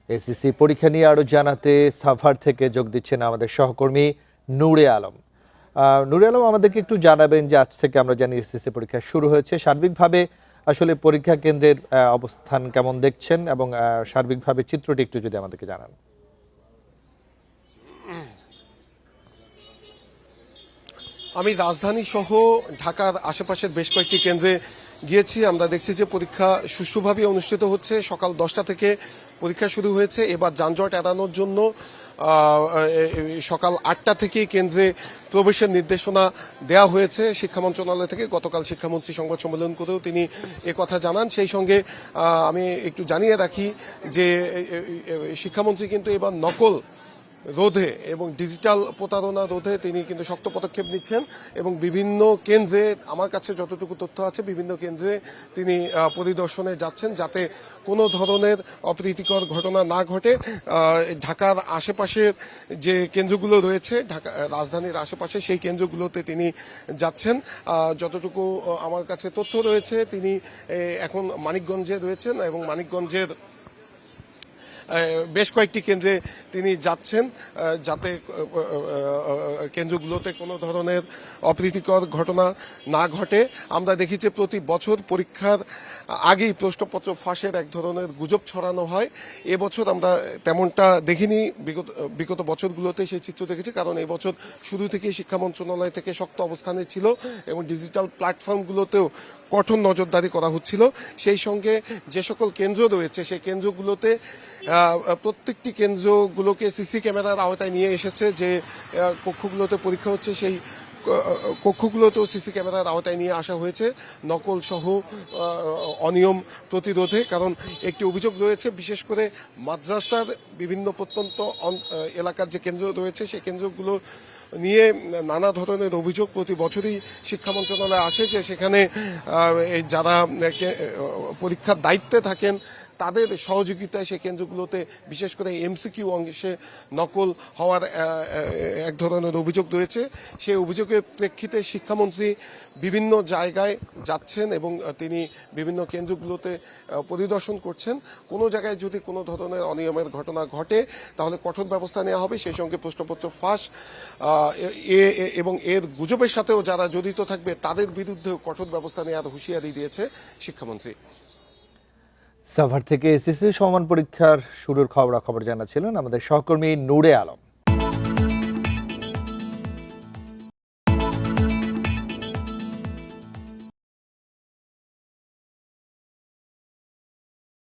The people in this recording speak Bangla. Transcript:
এসএসসি পরীক্ষা নিয়ে আরো জানাতে সাভার থেকে যোগ দিচ্ছেন আমাদের সহকর্মী নূরে আলম। নূরে আলম, আমাদেরকে একটু জানাবেন যে আজ থেকে আমরা জানি এসএসসি পরীক্ষা শুরু হয়েছে। সার্বিকভাবে আসলে পরীক্ষা কেন্দ্রের অবস্থান কেমন দেখছেন এবং সার্বিকভাবে চিত্রটি একটু যদি আমাদেরকে জানান। আমি রাজধানী সহ ঢাকার আশেপাশের বেশ কয়েকটি কেন্দ্রে গিয়েছি। আমরা দেখছি যে পরীক্ষা সুষ্ঠুভাবে অনুষ্ঠিত হচ্ছে। সকাল 10টা থেকে পরীক্ষা শুরু হয়েছে। এবার যানজট এড়ানোর জন্য সকাল 8টা থেকেই কেন্দ্রে প্রবেশের নির্দেশনা দেওয়া হয়েছে শিক্ষা মন্ত্রণালয় থেকে। গতকাল শিক্ষামন্ত্রী সংবাদ সম্মেলন করেও তিনি কথা জানান। সেই সঙ্গে আমি একটু জানিয়ে রাখি যে শিক্ষামন্ত্রী কিন্তু এবার নকল রোধে এবং ডিজিটাল প্রতারণা রোধে তিনি কিন্তু শক্ত পদক্ষেপ নিচ্ছেন এবং বিভিন্ন কেন্দ্রে, আমার কাছে যতটুকু তথ্য আছে, বিভিন্ন কেন্দ্রে তিনি পরিদর্শনে যাচ্ছেন যাতে কোনো ধরনের অপ্রীতিকর ঘটনা না ঘটে। ঢাকার আশেপাশের যে কেন্দ্রগুলো রয়েছে, ঢাকা রাজধানীর আশেপাশে, সেই কেন্দ্রগুলোতে তিনি যাচ্ছেন। যতটুকু আমার কাছে তথ্য রয়েছে, তিনি এখন মানিকগঞ্জে রয়েছেন এবং মানিকগঞ্জের বেশ কয়েকটি কেন্দ্রে তিনি যাচ্ছেন যাতে কেন্দ্রগুলোতে কোনো ধরনের অপ্রীতিকর ঘটনা না ঘটে। আমরা দেখি যে প্রতি বছর পরীক্ষার আগেই প্রশ্নপত্র ফাঁসের এক ধরনের গুজব ছড়ানো হয়। এবছর আমরা তেমনটা দেখিনি। বিগত বছরগুলোতে সেই চিত্র দেখেছি, কারণ এবছর শুরু থেকেই শিক্ষা মন্ত্রণালয় থেকে শক্ত অবস্থানে ছিল এবং ডিজিটাল প্ল্যাটফর্মগুলোতেও কঠোর নজরদারি করা হচ্ছিল। সেই সঙ্গে যে সকল কেন্দ্র রয়েছে সেই কেন্দ্রগুলোতে প্রত্যেকটি কেন্দ্রগুলোকে সিসি ক্যামেরার আওতায় নিয়ে এসেছে। যে কক্ষগুলোতে পরীক্ষা হচ্ছে সেই কক্ষগুলোতেও সিসি ক্যামেরার আওতায় নিয়ে আসা হয়েছে নকল সহ অনিয়ম প্রতিরোধে। কারণ একটি অভিযোগ রয়েছে, বিশেষ করে মাদ্রাসার বিভিন্ন প্রত্যন্ত এলাকার যে কেন্দ্র রয়েছে সেই কেন্দ্রগুলো নিয়ে নানা ধরনের অভিযোগ প্রতি বছরই শিক্ষা মন্ত্রণালয়ে আসে যে সেখানে যারা পরীক্ষার দায়িত্বে থাকেন তাদের সহযোগিতায় সেই কেন্দ্রগুলোতে বিশেষ করে এমসিকিউ অংশে নকল হওয়ার এক ধরনের অভিযোগ রয়েছে। সেই অভিযোগের প্রেক্ষিতে শিক্ষামন্ত্রী বিভিন্ন জায়গায় যাচ্ছেন এবং তিনি বিভিন্ন কেন্দ্রগুলোতে পরিদর্শন করছেন। কোনো জায়গায় যদি কোনো ধরনের অনিয়মের ঘটনা ঘটে তাহলে কঠোর ব্যবস্থা নেওয়া হবে। সেই সঙ্গে প্রশ্নপত্র ফাঁস এবং এর গুজবের সাথেও যারা জড়িত থাকবে তাদের বিরুদ্ধেও কঠোর ব্যবস্থা নেওয়ার হুঁশিয়ারি দিয়েছে শিক্ষামন্ত্রী। সাভার থেকে এসএসসি সমান পরীক্ষার শুরুর খবরাখবর জানাচ্ছিলেন আমাদের সহকর্মী নূরে আলম।